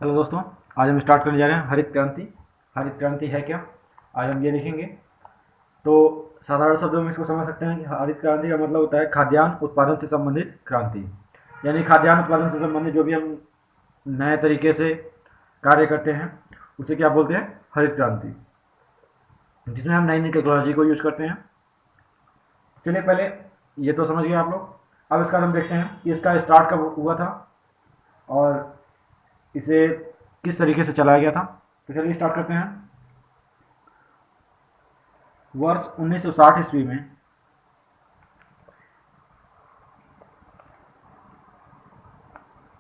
Hello दोस्तों, आज हम स्टार्ट करने जा रहे हैं हरित क्रांति। हरित क्रांति है क्या, आज हम ये देखेंगे। तो साधारण शब्दों में इसको समझ सकते हैं कि हरित क्रांति का मतलब होता है खाद्यान्न उत्पादन से संबंधित क्रांति। यानी खाद्यान्न उत्पादन से संबंधित जो भी हम नए तरीके से कार्य करते हैं उसे क्या बोलते हैं, हरित क्रांति, जिसमें हम नई नई टेक्नोलॉजी को यूज करते हैं। चलिए पहले ये तो समझ गए आप लोग। अब इसका हम देखते हैं कि इसका स्टार्ट कब हुआ था और इसे किस तरीके से चलाया गया था। तो चलिए स्टार्ट करते हैं। वर्ष 1960 ईस्वी में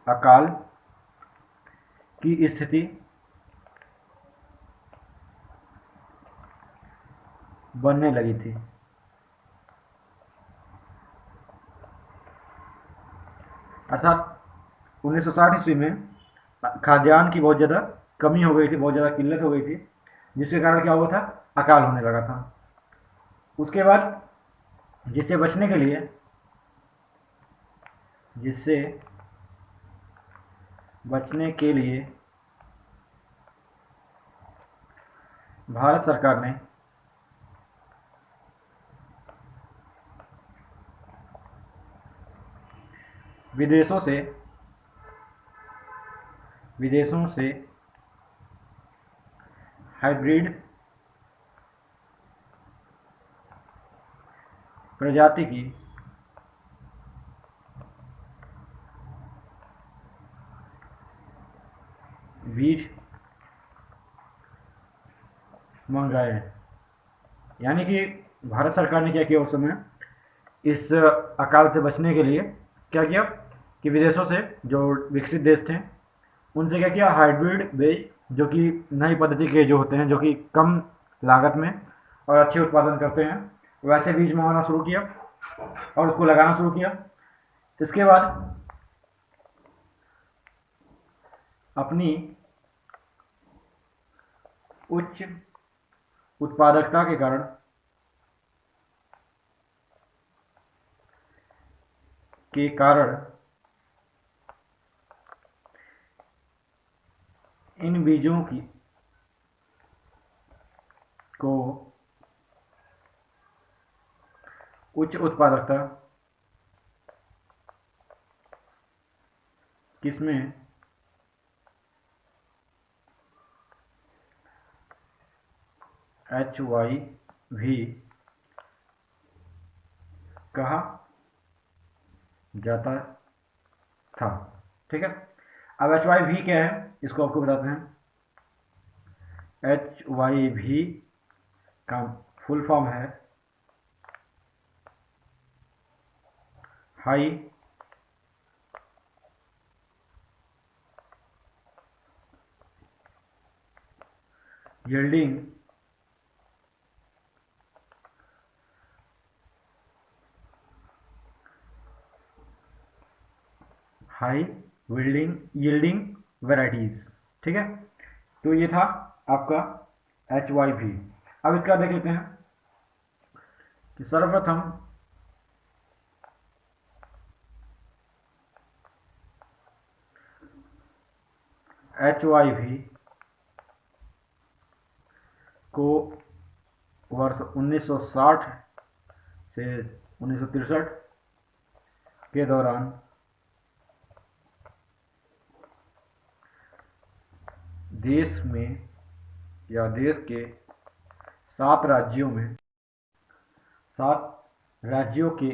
अकाल की स्थिति बनने लगी थी। अर्थात 1960 ईस्वी में खाद्यान्न की बहुत ज़्यादा कमी हो गई थी, बहुत ज़्यादा किल्लत हो गई थी, जिसके कारण क्या हुआ था, अकाल होने लगा था। उसके बाद जिससे बचने के लिए जिससे बचने के लिए भारत सरकार ने विदेशों से विदेशों से हाइब्रिड प्रजाति की बीज मंगाए। यानी कि भारत सरकार ने क्या किया उस समय, इस अकाल से बचने के लिए क्या किया कि विदेशों से जो विकसित देश थे उनसे क्या किया, हाइब्रिड बीज जो कि नई पद्धति के जो होते हैं, जो कि कम लागत में और अच्छे उत्पादन करते हैं, वैसे बीज मंगाना शुरू किया और उसको लगाना शुरू किया। इसके बाद अपनी उच्च उत्पादकता के कारण इन बीजों की को उच्च उत्पादकता किस्में HYV कहा जाता था। ठीक है, अब HYV क्या है इसको आपको बताते हैं। HYV का फुल फॉर्म है high yielding high yielding varieties. ठीक है, तो ये था आपका HYV। अब इसका देख लेते हैं कि सर्वप्रथम HYV को वर्ष 1960 से 1963 के दौरान देश में या देश के 7 राज्यों के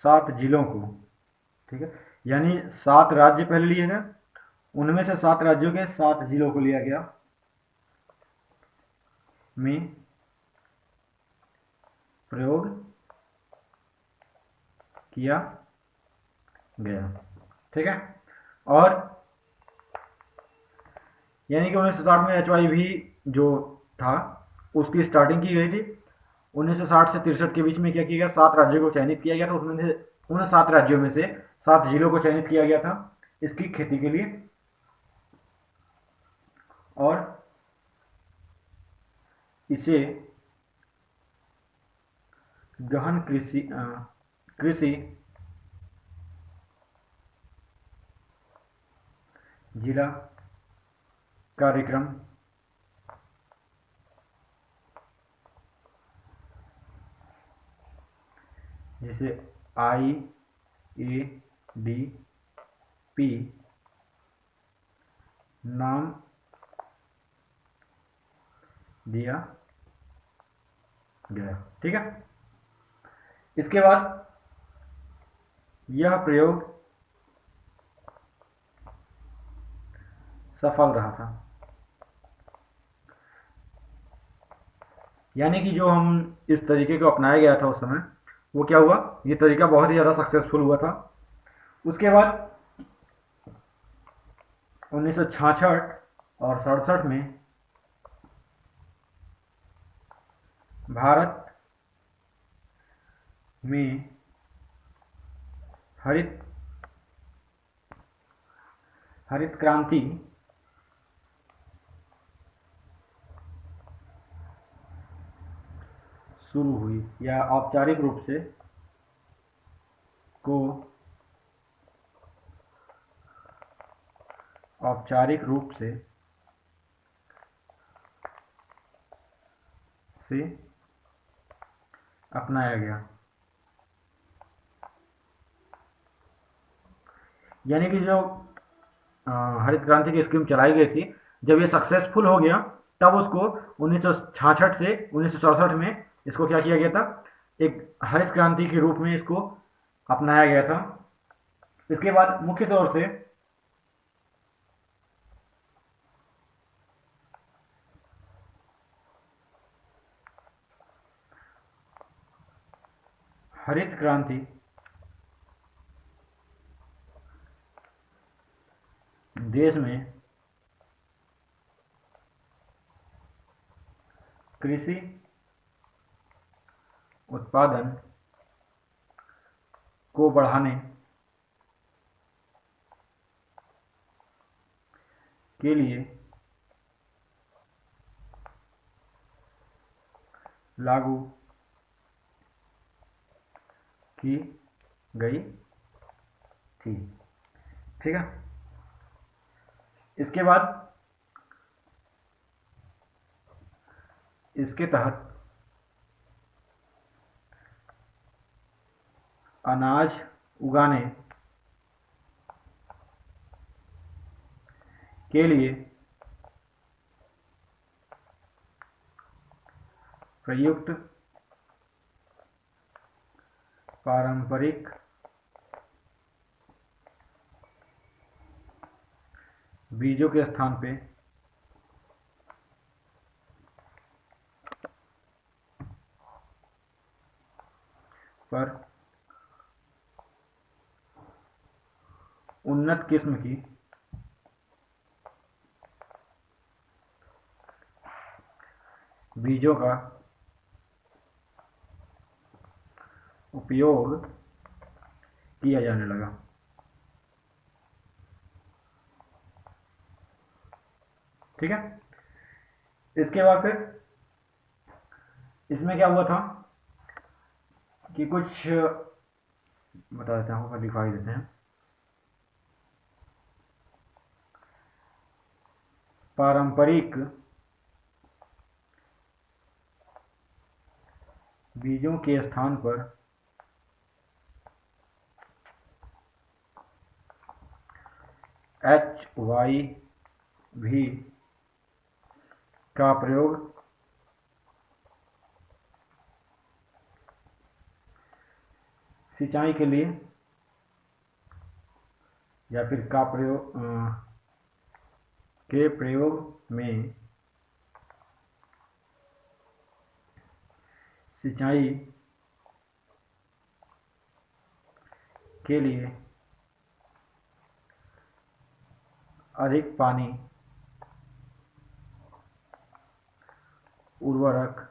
7 जिलों को, ठीक है, यानी 7 राज्य पहले लिए गए, उनमें से 7 राज्यों के 7 जिलों को लिया गया में प्रयोग किया गया। ठीक है, और यानी कि 1960 में HYV जो था उसकी स्टार्टिंग की गई थी। 1960 से 63 के बीच में क्या किया गया, 7 राज्यों को चयनित किया गया था। उसमें से उन 7 राज्यों में से 7 जिलों को चयनित किया गया था इसकी खेती के लिए। और इसे गहन कृषि जिला कार्यक्रम जैसे IADP नाम दिया गया। ठीक है। इसके बाद यह प्रयोग सफल रहा था। यानी कि जो हम इस तरीके को अपनाया गया था उस समय, वो क्या हुआ, ये तरीका बहुत ही ज़्यादा सक्सेसफुल हुआ था। उसके बाद 1966 और 67 में भारत में हरित क्रांति शुरू हुई, या औपचारिक रूप से अपनाया गया। यानी कि जो हरित क्रांति की स्कीम चलाई गई थी, जब ये सक्सेसफुल हो गया तब उसको 1966 से 1967 में इसको क्या किया गया था, एक हरित क्रांति के रूप में इसको अपनाया गया था। इसके बाद मुख्य तौर से हरित क्रांति देश में कृषि उत्पादन को बढ़ाने के लिए लागू की गई थी। ठीक है। इसके बाद इसके तहत अनाज उगाने के लिए प्रयुक्त पारंपरिक बीजों के स्थान पर उन्नत किस्म की बीजों का उपयोग किया जाने लगा। ठीक है। इसके बाद फिर इसमें क्या हुआ था कि कुछ बता देता हूँ, दिखाई देते हैं। पारंपरिक बीजों के स्थान पर HYV का प्रयोग सिंचाई के लिए या फिर के प्रयोग में सिंचाई के लिए अधिक पानी, उर्वरक,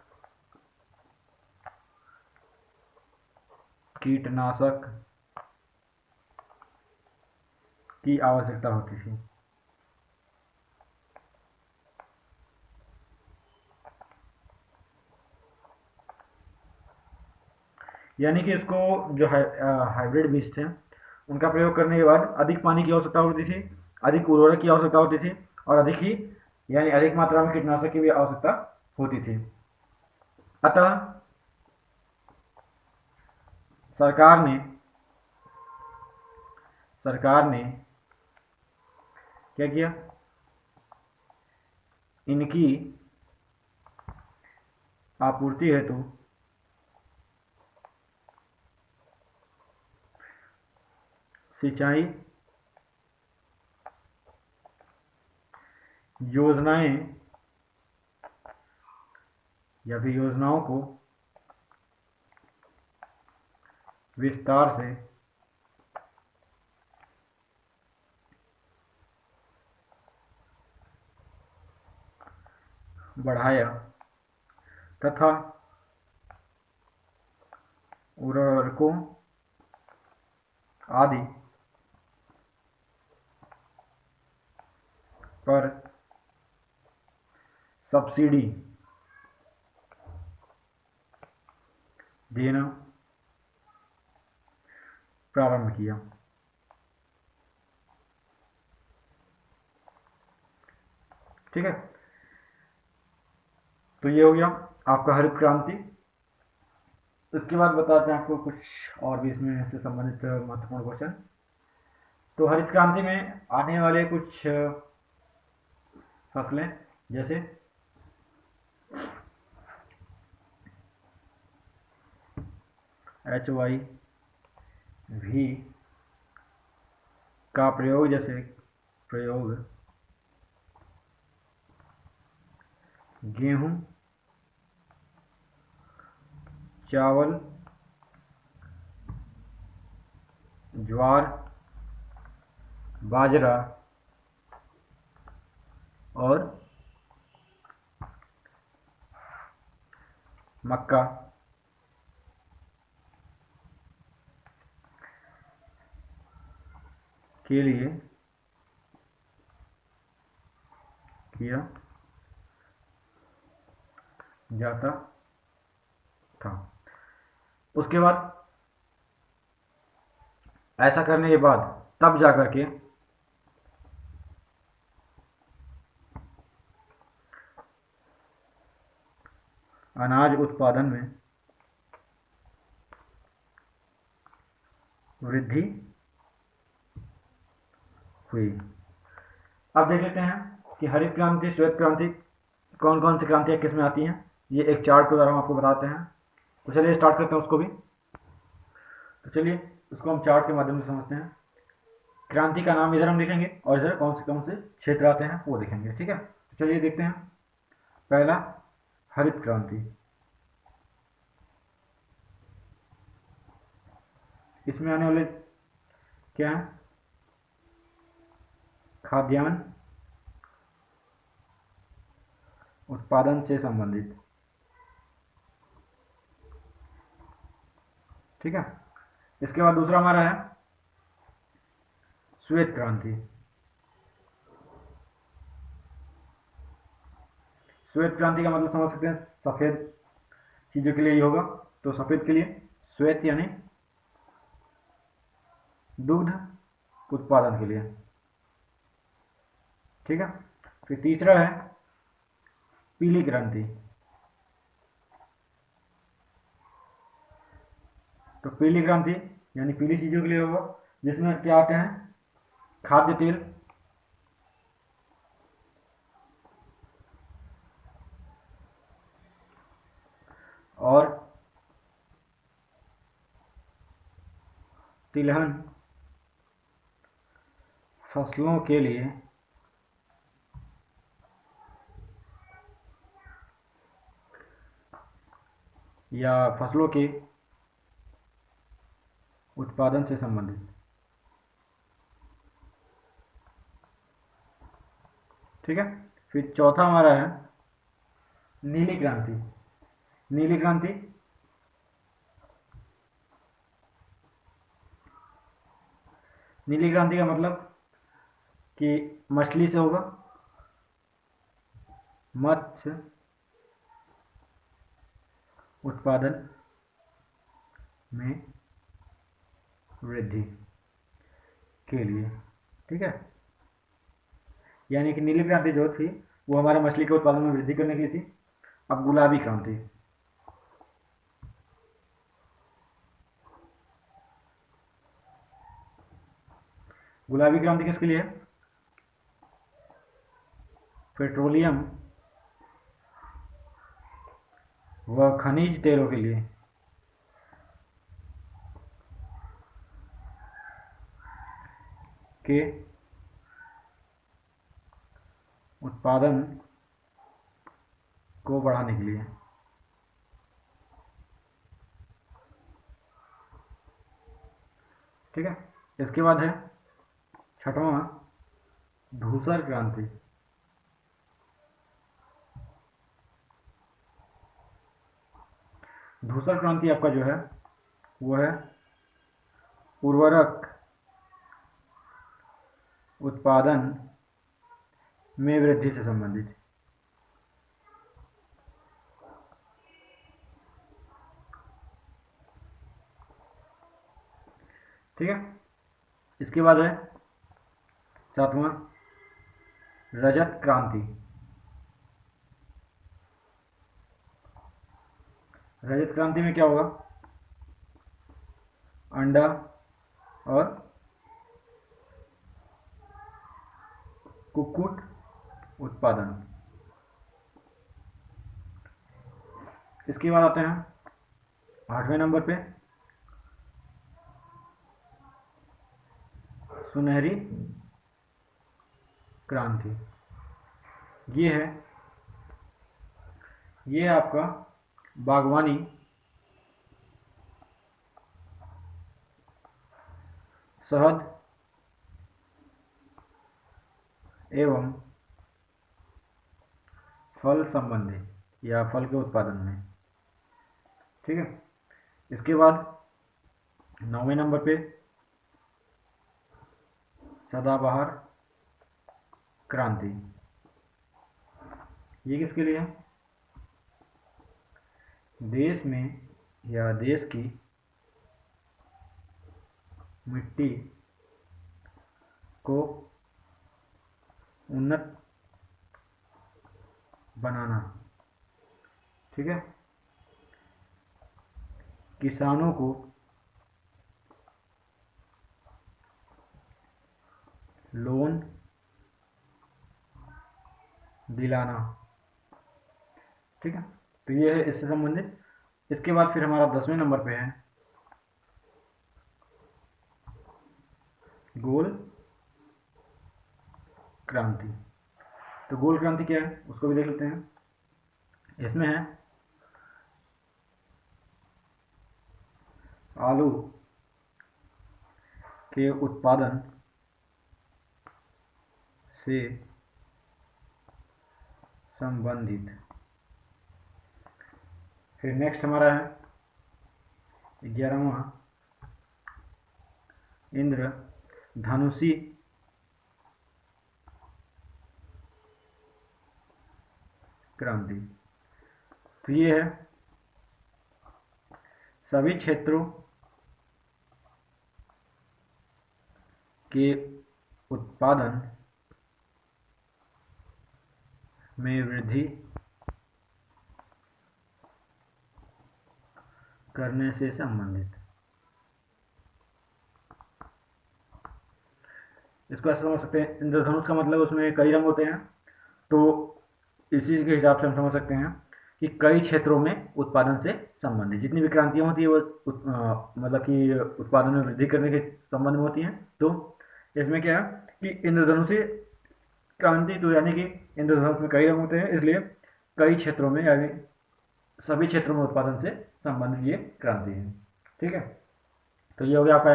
कीटनाशक की आवश्यकता होती थी। यानी कि इसको जो हाइब्रिड बीज थे उनका प्रयोग करने के बाद अधिक पानी की आवश्यकता होती थी अधिक उर्वरक की आवश्यकता होती थी और अधिक ही यानी अधिक मात्रा में कीटनाशक की भी आवश्यकता होती थी। अतः सरकार ने क्या किया, इनकी आपूर्ति हेतु सिंचाई योजनाएं या फिर योजनाओं को विस्तार से बढ़ाया तथा उर्वरकों आदि पर सब्सिडी देना प्रारंभ किया। ठीक है, तो ये हो गया आपका हरित क्रांति। इसके बाद बताते हैं आपको कुछ और भी इसमें से संबंधित महत्वपूर्ण क्वेश्चन। तो हरित क्रांति में आने वाले कुछ फसलें जैसे HYV का प्रयोग गेहूं, चावल, ज्वार, बाजरा और मक्का के लिए किया जाता था। उसके बाद ऐसा करने के बाद तब जाकर के अनाज उत्पादन में वृद्धि हुई। अब देख लेते हैं कि हरित क्रांति, श्वेत क्रांति, कौन कौन सी क्रांतियाँ किस में आती हैं। ये एक चार्ट के द्वारा हम आपको बताते हैं। तो चलिए स्टार्ट करते हैं उसको भी। तो चलिए उसको हम चार्ट के माध्यम से समझते हैं। क्रांति का नाम इधर हम लिखेंगे और इधर कौन से क्षेत्र आते हैं वो देखेंगे। ठीक है, तो चलिए देखते हैं। पहला हरित क्रांति, इसमें आने वाले क्या है, खाद्यान्न उत्पादन से संबंधित। ठीक है, इसके बाद दूसरा हमारा है श्वेत क्रांति। श्वेत क्रांति का मतलब समझ सकते हैं, सफेद चीजों के लिए ये होगा। तो सफेद के लिए श्वेत यानी दुग्ध उत्पादन के लिए। ठीक है, फिर तीसरा है पीली क्रांति। तो पीली क्रांति यानी पीली चीजों के लिए होगा, जिसमें क्या आते हैं, खाद्य तेल, और तिलहन फसलों के लिए या फसलों के उत्पादन से संबंधित। ठीक है, फिर चौथा हमारा है नीली क्रांति। नीली क्रांति नीली क्रांति का मतलब कि मछली से होगा, मत्स्य उत्पादन में वृद्धि के लिए। ठीक है, यानी कि नीली क्रांति जो थी वो हमारे मछली के उत्पादन में वृद्धि करने के लिए थी। अब गुलाबी क्रांति, गुलाबी क्रांति किसके लिए है? पेट्रोलियम व खनिज तेलों के लिए। के उत्पादन को बढ़ाने के लिए। ठीक है, इसके बाद है छठवां धूसर क्रांति। धूसर क्रांति आपका जो है वो है उर्वरक उत्पादन में वृद्धि से संबंधित। ठीक है, इसके बाद है सातवां रजत क्रांति। रजत क्रांति में क्या होगा? अंडा और कुक्कुट उत्पादन। इसके बाद आते हैं 8वें नंबर पे सुनहरी क्रांति। ये आपका बागवानी शहद एवं फल संबंधी या फल के उत्पादन में। ठीक है, इसके बाद 9वें नंबर पे सदाबहार क्रांति। ये किसके लिए है? देश में या देश की मिट्टी को उन्नत बनाना। ठीक है, किसानों को लोन दिलाना। ठीक है, तो ये है इससे संबंधित। इसके बाद फिर हमारा 10वें नंबर पे है गोल क्रांति। तो गोल क्रांति क्या है उसको भी देख लेते हैं। इसमें है आलू के उत्पादन से संबंधित। फिर नेक्स्ट हमारा है 11वां इंद्रधनुषी क्रांति। तो ये है सभी क्षेत्रों के उत्पादन में वृद्धि करने से संबंधित। इसको ऐसा समझ सकते हैं, इंद्रधनुष का मतलब उसमें कई रंग होते हैं, तो इसी के हिसाब से हम समझ सकते हैं कि कई क्षेत्रों में उत्पादन से संबंधित जितनी भी क्रांतियाँ होती है वो मतलब कि उत्पादन में वृद्धि करने के संबंध में होती हैं। तो इसमें क्या है कि इंद्रधनुषी क्रांति, तो यानी कि इंद्रधनुष में कई रंग होते हैं, इसलिए कई क्षेत्रों में यानी सभी क्षेत्रों में उत्पादन से संबंधित ये क्रांति है। ठीक है, तो ये हो गया आपका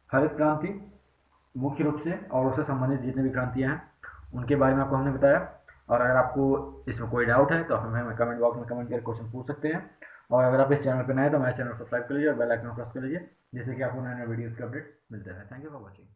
हरित क्रांति मुख्य रूप से, और उससे संबंधित जितनी भी क्रांतियाँ हैं उनके बारे में आपको हमने बताया। और अगर आपको इसमें कोई डाउट है तो हमें कमेंट बॉक्स में कमेंट करके क्वेश्चन पूछ सकते हैं। और अगर आप इस चैनल पर नए हैं तो हमारे चैनल को सब्सक्राइब कर लीजिए और बेल आइकन प्रेस कर लीजिए, जिससे कि आपको नए नए वीडियोज़ के अपडेट मिलते हैं। Thank you for watching.